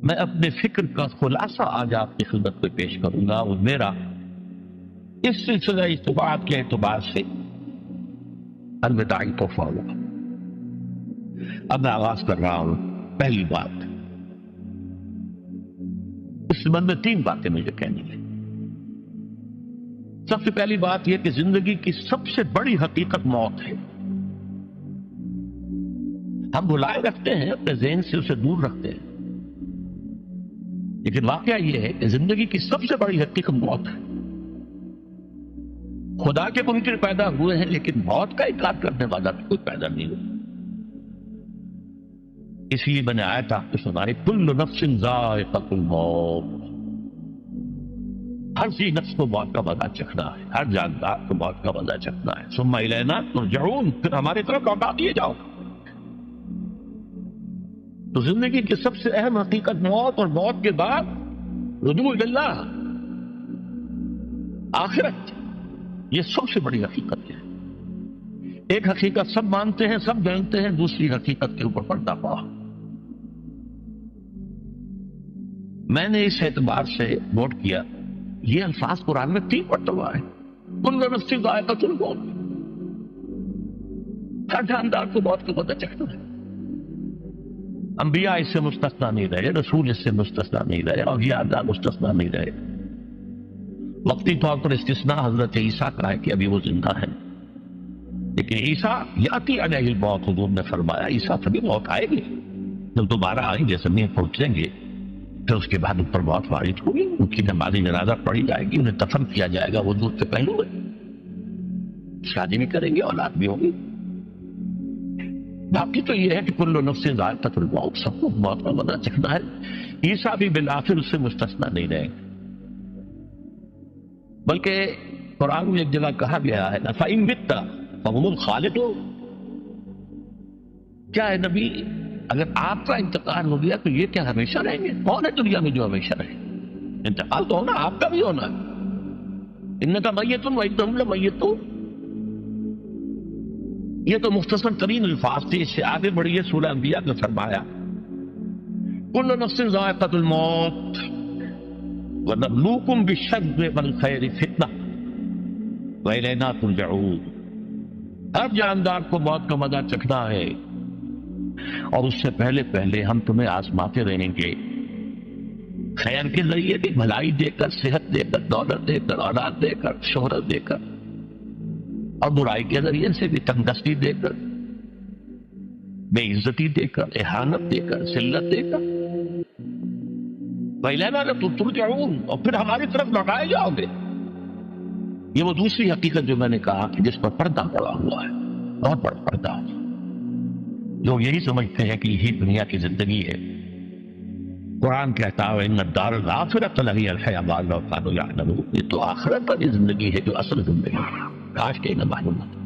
میں اپنے فکر کا خلاصہ آج آپ کی خدمت میں پیش کروں گا، اور میرا اس سلسلہ اجتماعات کے اعتبار سے الوداعی تحفہ ہوگا۔ اب میں آغاز کر رہا ہوں۔ پہلی بات، اس سبب میں 3 باتیں مجھے کہنی ہیں۔ سب سے پہلی بات یہ کہ زندگی کی سب سے بڑی حقیقت موت ہے۔ ہم بلائے رکھتے ہیں، اپنے ذہن سے اسے دور رکھتے ہیں، لیکن واقعہ یہ ہے کہ زندگی کی سب سے بڑی حقیقت موت ہے۔ خدا کے منکر پیدا ہوئے ہیں، لیکن موت کا انکار کرنے والا بھی کوئی پیدا نہیں ہوا۔ اس لیے میں نے آیت آپ کو سنائی، کل نفس ذائقۃ الموت، ہر سی نفس کو موت کا مزہ چکھنا ہے، ہر جاندار کو موت کا مزہ چکھنا ہے۔ ثم الینا ترجعون، پھر ہماری طرف لوٹا دیے جاؤ۔ تو زندگی کی سب سے اہم حقیقت موت، اور موت کے بعد رجوع اللہ، آخرت، یہ سب سے بڑی حقیقت ہے۔ ایک حقیقت سب مانتے ہیں، سب جانتے ہیں، دوسری حقیقت کے اوپر پردہ پڑا۔ میں نے اس اعتبار سے نوٹ کیا، یہ الفاظ قرآن میں 3 مرتبہ ہے۔ کل نفس ذائقۃ الموت، ہر جاندار کو موت کا مزہ چکھنا ہے۔ انبیاء اس سے مستثنا نہیں رہے، رسول اس سے مستثنا نہیں رہے، اولیاء اللہ مستثنا نہیں رہے۔ وقتی طور پر استثناء حضرت عیسیٰ کا ہے کہ ابھی وہ زندہ ہے، لیکن عیسیٰ یاتی علیہ الموت، حضور نے فرمایا عیسیٰ تبھی موت آئے گی جب دوبارہ آئیں گے، زمین پہنچیں گے، پھر اس کے بعد ان پر موت وارد ہوگی، ان کی نماز جنازہ پڑھی جائے گی، انہیں دفن کیا جائے گا وضو سے پہلے، شادی بھی کریں گے، اولاد بھی ہوگی۔ باقی تو یہ ہے کہ کل نفس ذائقۃ الموت، سب کو موت کا مزہ چکھنا ہے۔ عیسیٰ بھی بالآخر اس سے مستثنا نہیں رہے، بلکہ قرآن میں ایک جگہ کہا گیا ہے فَإِن مِتَّ فَهُمُ الْخَالِدُونَ، کیا ہے نبی، اگر آپ کا انتقال ہو گیا تو یہ کیا ہمیشہ رہیں گے؟ کون ہے دنیا میں جو ہمیشہ رہے؟ انتقال تو ہونا، آپ کا بھی ہونا ہے۔ اِنَّكَ مَيِّتٌ وَإِنَّهُمْ لَمَيِّتُونَ، یہ تو مختصر ترین الفاظ تھے۔ اس سے آگے بڑھیے، سورہ انبیاء میں فرمایا کل نفس ذائقۃ الموت وَنَبْلُوكُمْ بِالشَّرِّ وَالْخَيْرِ فِتْنَةً وَإِلَيْنَا تُرْجَعُونَ، ہر جاندار کو موت کا مزہ چکھنا ہے، اور اس سے پہلے پہلے ہم تمہیں آزماتے رہیں گے، خیر کے ذریعے بھی، بھلائی دے کر، صحت دے کر، دولت دے کر، اولاد دے کر، شہرت دے کر، اور برائی کے ذریعے سے بھی، تنگدستی دے کر، بے عزتی دے کر، اہانت دے کر، ذلت دے کر، وَإِلَيْنَا تُرْجَعُونَ، اور پھر ہماری طرف لوٹائے جاؤ گے۔ یہ وہ دوسری حقیقت جو میں نے کہا کہ جس پر پردہ پڑا ہوا ہے، بہت بڑا پردہ۔ لوگ یہی سمجھتے ہیں کہ یہی دنیا کی زندگی ہے۔ قرآن کہتا ہے إِنَّ الدَّارَ الْآخِرَةَ لَهِيَ الْحَيَوَانُ لَوْ كَانُوا يَعْلَمُونَ، یہ تو آخرت والی زندگی ہے جو اصل زندگی ہے، کاش کہ انہیں معلوم ہوتا۔